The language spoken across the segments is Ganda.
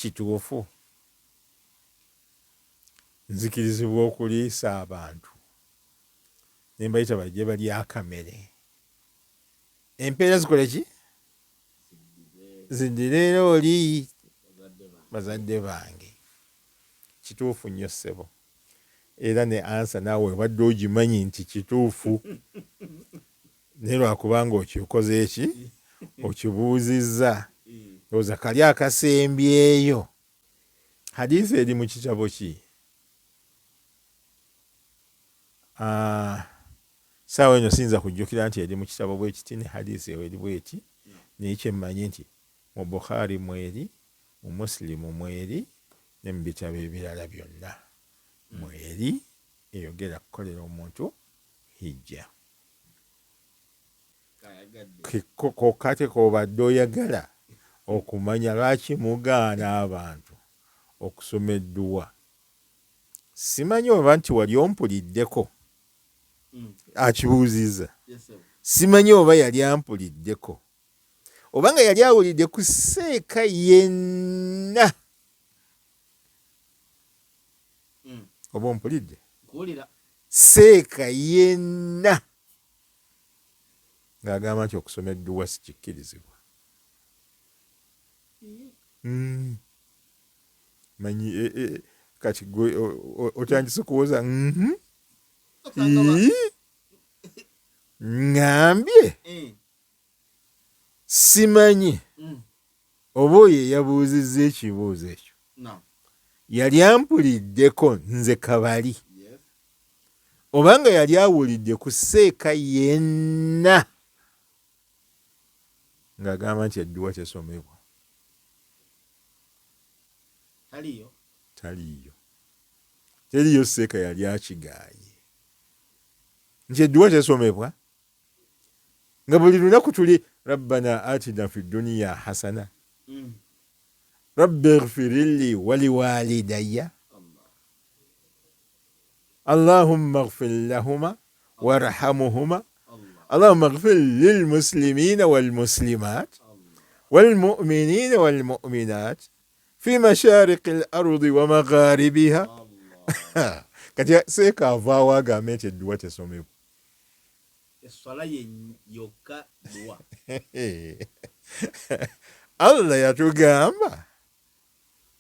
kituufu nzikirizibwa okuliisa abantu ne mbayita bajje balya akamere empeera zikole ki ziddira oli bazadde bange kituufu nnyo ssebo era ne ansa naawe wadde ogimanyi nti kituufu naye lwakubanga okikoze eki okibuuzizza oza kali akasembyeyo hadiisi eri mu kitabo ki saawa eno siyinza kujjukira nti eri mu kitabo bwe kiti ne hadiisi eyo eri bweti naye kyemmanyi nti mu Bukhari mweri mu Muslimu mweri ne mu bitabo ebirala byonna mweri eyogera kukolera omuntu hijja kokate kobadde oyagala okumanya lwaki mugaana abantu okusoma edduwa simanyi oba nti wali ompuliddeko akibuuzizza simanyi oba yali ampuliddeko oba nga yali awulidde ku seeka yenna oba ompulidde seeka yenna ng'agamba nti okusoma edduwa sikikkirizibwa manyi kati gwe otandise kuwoza ngambye simanyi oba oyo eyabuuzizza ekibuuzo ekyo yali ampuliddeko nze Kabali obanga yali awulidde ku seeka yenna ng'agamba nti edduwa tesomebwa teriyo seeka yali akigaaye nti edduwa tesomebwa nga buli lunaku tuli rabbana atina fi duniya hasana rabbi ighfirli waliwalidayya allahumma ighfir lahuma warhamhuma allahumma ighfir lilmuslimina walmuslimat walmu'minina walmu'minat fi mashariqi al-ardi wa magharibiha kati seeka avaawo agambe nti edduwa tesomebwa eswala yokka duwa Allah yatugamba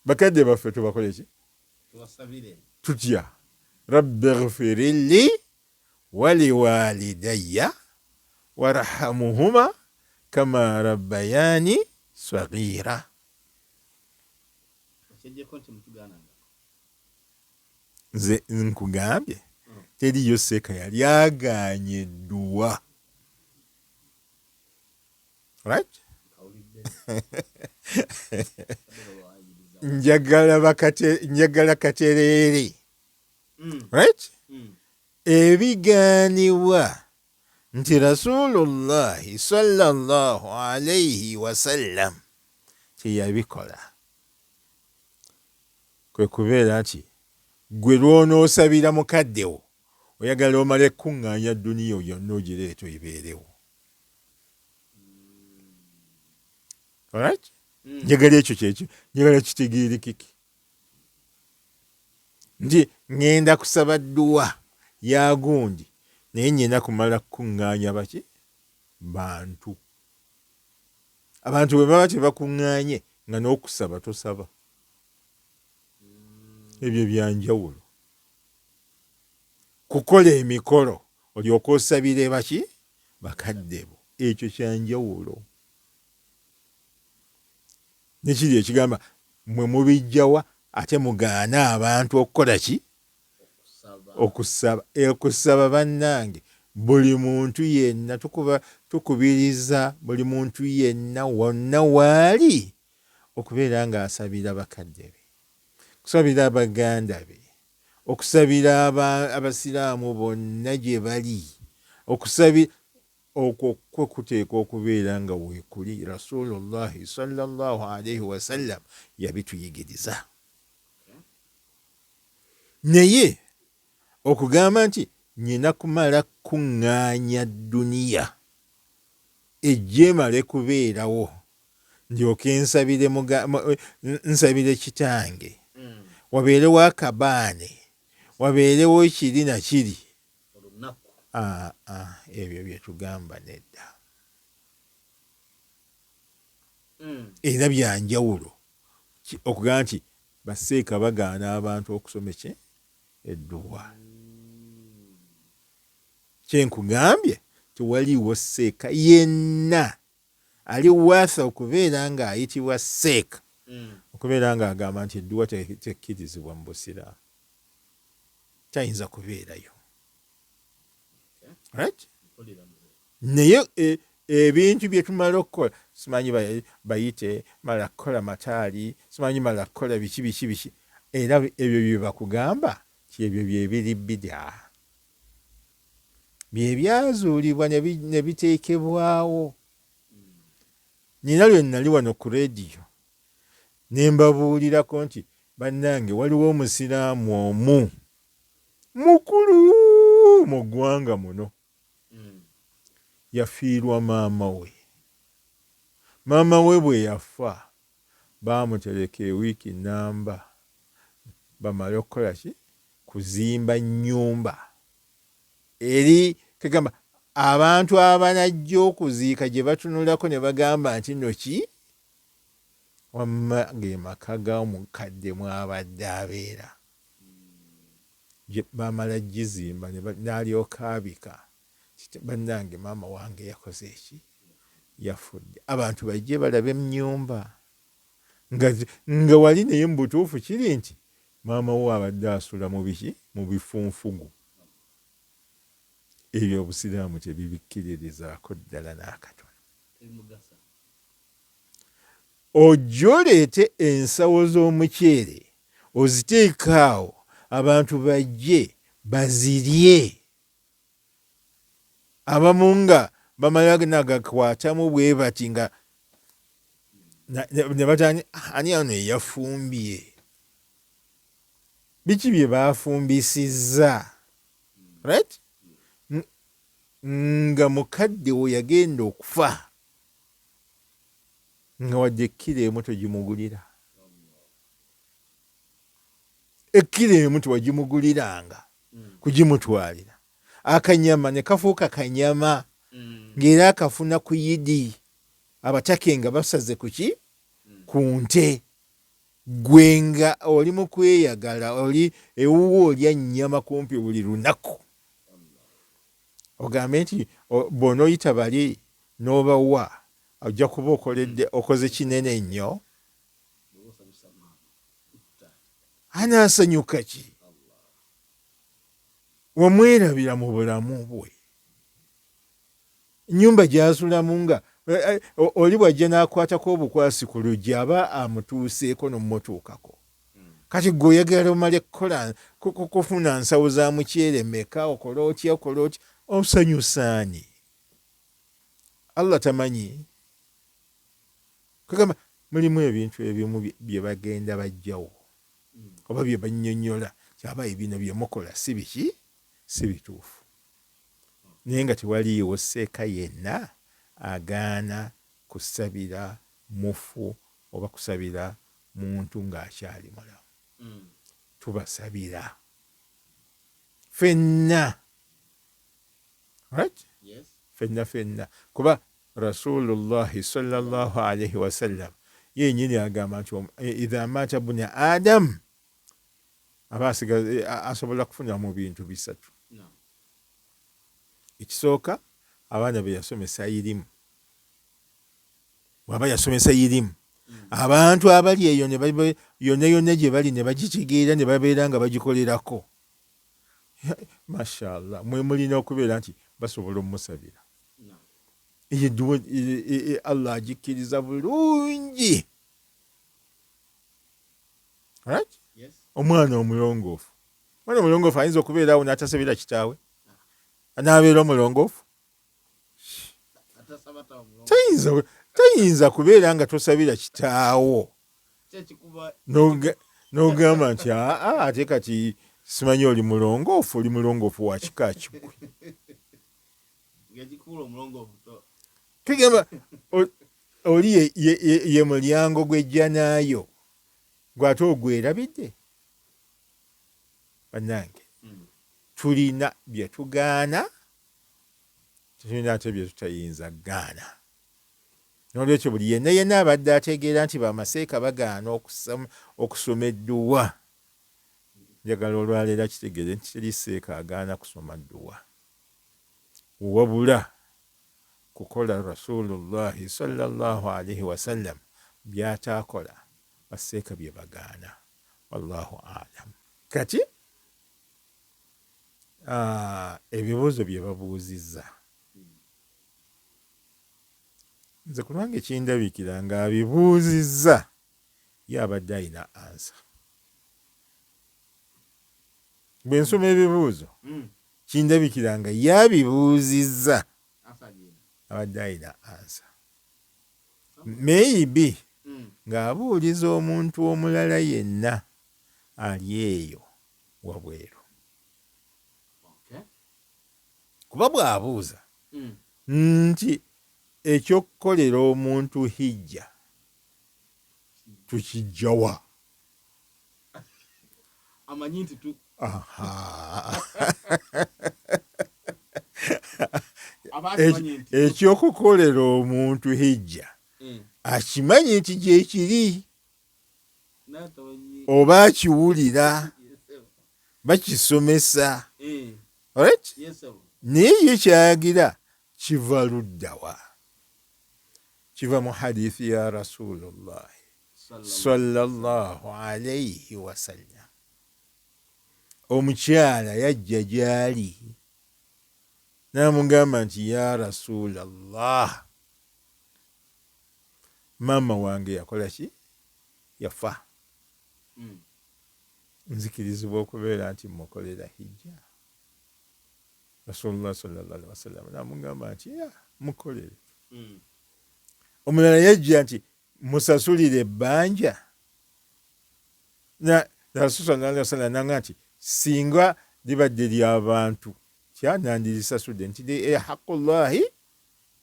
bakadde baffe tubakole ki tutya rabbi ighfirli waliwalidayya warhamhuma kama rabbayani saghira nze nkugambye teriyo seeka yali agaanye edduwa right njagala katereere right ebigaanibwa nti rasulullahi sallallahu alayhi wasallam teyabikola kwe kubeera nti gwe lwonoosabira mukaddewo oyagala omala ekkuŋŋaanya duniya yonna ogireeta ebeerewo alright njagala ekyo kyekyo njagala kitegeerekeke nti ŋŋenda kusaba dduwa ya gundi naye nnyina kumala kukuŋŋaanya baki bantu abantu bwe baba tebakuŋŋaanye nga n'okusaba tosaba ebyo byanjawulo kukola emikolo olyoka osabire baki bakaddebo ekyo kyanjawulo nekiri ekigamba mwe mubijjawa ate mugaana abantu okukola ki okusaba bannange buli muntu yenna tukubiriza buli muntu yenna wonna waali okubeera ng'asabira bakadde be okusabira baganda be okusabira abasiraamu bonna gye bali okusabira okwo kwe kuteeka okubeera nga weekuli rasulullahi sallallahu alaihi wasallam yabituyigiriza naye okugamba nti nyina kumala kuŋŋaanya duniya ejje emale kubeerawo ndyoke nsabire kitange wabeerewo akabaane wabeerewo kiri na kiri. Ebyo bye tugamba nedda era byanjawulo okugamba nti baseeka bagaana abantu okusoma edduwa. Kyenkugambye tewaliiwo seeka yenna ali waasa okubeera ng'ayitibwa seeka okubeera ng'agamba nti edduwa tekkirizibwa mu busiraamu. Tayinza kubeerayo. Right? Naye ebintu bye tumala okukola simanyi bayite mala kukola mataali simanyi mala kukola biki era ebyo bye bakugamba ti ebyo byebiri bidaa bye byazuulibwa ne biteekebwawo. Nina lwe nali wano ku leediyo ne mbabuulirako nti bannange waliwo omusiraamu omu mukulu mu ggwanga muno yafiirwa maama we. Maama we bwe yafa baamutereka ewiiki nnamba bamale okukola ki kuzimba nnyumba eri kagamba abantu abanajja okuziika gye batunulako ne bagamba nti nno ki wamma ge maka g'omukadde mwabadde abeera. Baamala gizimba n'alyoka abika bannange maama wange yakoze eki yafudde. Abantu bajje balabe ennyumba nga wali naye mu butuufu kiri nti maama we abadde asula mu biki mu bifunfugu. Ebyo obusiraamu tebibikkiririzaako ddala n'akatono. Ojja oleete ensawo z'omuceere oziteeka awo abantu bajje bazirye. Abamu nga bamala nagakwatamu bwe bati nga ne batani ani ano eyafumbye biki bye baafumbisizza. Right? Nga mukadde we yagenda okufa nga wadde ekkiro emu togimugulira. Ekkiro emu tewagimuguliranga kugimutwalira. Akanyama ne kafuuka kanyama ng'era akafuna ku yidi abatake nga basaze kuki ku nte. Gwe nga oli mu kweyagala oli ewuwo olya nnyama kumpi buli lunaku. Ogambe nti bw'onooyita bali n'obawa ojja kuba okoze kinene nnyo. Anaasanyuka ki? Wamwerabira mu bulamu bwe. Ennyumba gy'asulamu nga oli bw'ajja n'akwatako obukwasi ku luggi aba amutuuseeko n'omutuukako. Kati gwe oyagala omale kufuna nsawo za muceere meka okola otya osanyusaani. Allah tamanyi. Kagamba mulimu ebintu ebimu bye bagenda bajjawo oba bye bannyonnyola kyaba ebino bye mukola si biki si bituufu. Naye nga tewaliiwo seeka yenna agaana kusabira mufu oba kusabira muntu ng'akyali mulamu. Tubasabira ffenna. Right? Yes. Ffenna kuba Rasulullahi sallallahu alaihi wasallam yennyini agamba nti idha mata buni Adam aba asobola kufuna mu bintu bisatu. Ekisooka abaana be yasomesa irimu. Waba yasomesa irimu abantu abali eyo ne yonna gye bali ne bagitegeera ne babeera nga bagikolerako. Mashallah mwe mulina okubeera nti basobola omusabira. Allah agikkiriza bulungi. Right? Yes. Omwana omulongoofu. Omwana omulongoofu ayinza okubeerawo n'atasabira kitaawe. Anaabeera omulongoofu. Tayinza kubeera nga tosabira kitaawo. N'ogamba nti ate kati simanyi oli mulongoofu wa kika kigwe. Tugamba oli ye mulyango gw'ejjanaayo gw'ate ogwerabidde. Bannange tulina bye tugaana, tulina ate bye tutayinza gaana. N'olwekyo buli yenna abadde ategeera nti bamaseeka bagaana okusoma edduwa, njagala olwaleero kitegeere nti teri seeka agaana kusoma dduwa, wabula kukola Rasulullahi sallallahu alaihi wasallam by'ataakola baseeka bye bagaana. Wallahu alam. Kati ebibuuzo bye babuuzizza, nze kubanga ekindabikira ng'abibuuzizza ye abadde alina ansa. Bwe nsoma ebibuuzo kindabikira nga ye abibuuzizza abadde alina ansa. Maybe ng'abuuliza omuntu omulala yenna ali eyo wabweru. Kuba bw'abuuza nti ekyokukolera omuntu hijja tukijjawa, amanyi nti tu ekyokukolera omuntu hijja akimanyi nti gyekiri oba akiwulira bakisomesa, right? Naye ye kyagira kiva luddawa? Kiva mu hadithi ya Rasulullahi sallallahu alayhi wasallam. Omukyala yajja gy'ali n'amugamba nti ya Rasulallah, maama wange yakola ki? Yafa. Nzikirizibwa okubeera nti mukolera hijja. Rasulullah sallallahu alaihi wasallam n'amugamba nti mukolere. Omulala yajja nti musasulire ebbanja. Rasul sallallahu alaihi wasallam n'agamba nti singa libadde ly'abantu kyanandirisasudde nti haqqullahi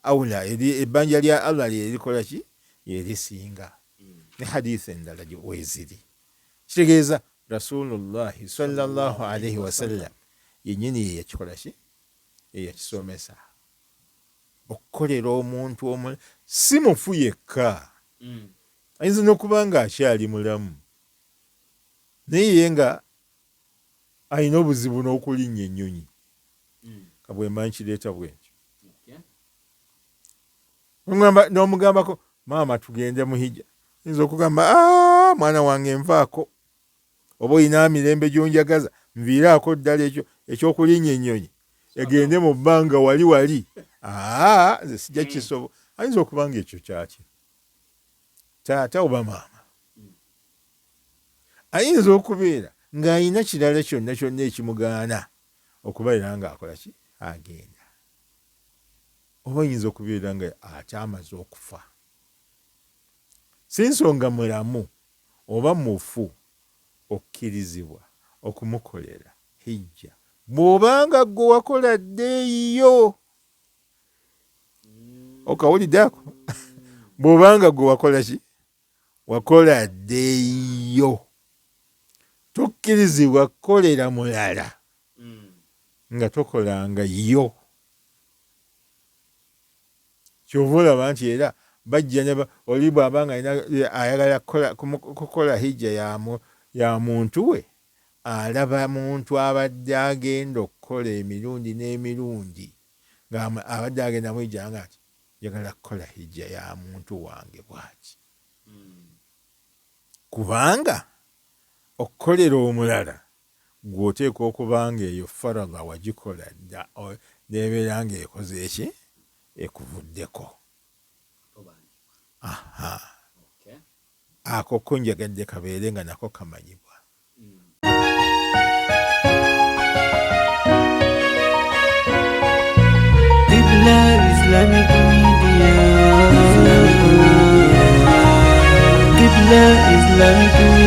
awla, ebbanja lya Allah lyerikola ki? Lyerisinga. Ne hadithi endala weeziri. Kitegeeza Rasulullahi sallallahu alaihi wasallam yennyini ye yakikola ki? Ye yakisomesa. Okukolera omuntu omulala si mufu yekka, ayinza n'okuba nga akyali mulamu naye nga alina obuzibu n'okulinnya ennyonyi, kabwemba nkireeta bwentyo. N'omugambako maama tugende mu hijja, ayinza okugamba mwana wange nvaako, oba olina mirembe gy'onjagaza nviiraako ddala ekyokulinnya ennyonyi egende mu bbanga wali nze sijja kisobola. Ayinza okuba nga ekyo kyaki taata oba maama, ayinza okubeera ng'alina kirala kyonna ekimugaana okubeera ng'akola ki? Agenda. Oba ayinza okubeera nga ate amaze okufa, si nsonga mulamu oba mufu okkirizibwa okumukolera hijja bw'obanga gwe wakola ddeeyiyo. Okawulidde ako? Bw'obanga gwe wakola ki? Wakola ddeeyiyo, tokkirizibwa kukolera mulala nga tokolanga yo. Kyova olaba nti era bajja oli bw'abanga ayagala kukola hijja ya muntu we, alaba muntu abadde agenda okukola emirundi n'emirundi ng'abadde agenda mu hijja nga ati njagala kukola hijja ya muntu wange bw'ati. Kubanga okukolera omulala gw'oteeka okuba nga eyo faradha wagikola dda n'ebeera ng'ekoze eki? Ekuvuddeko. Ako ko njagadde kabeere nga nako kamanyibwa. Qibla Islamic Media. Qibla Islamic Media.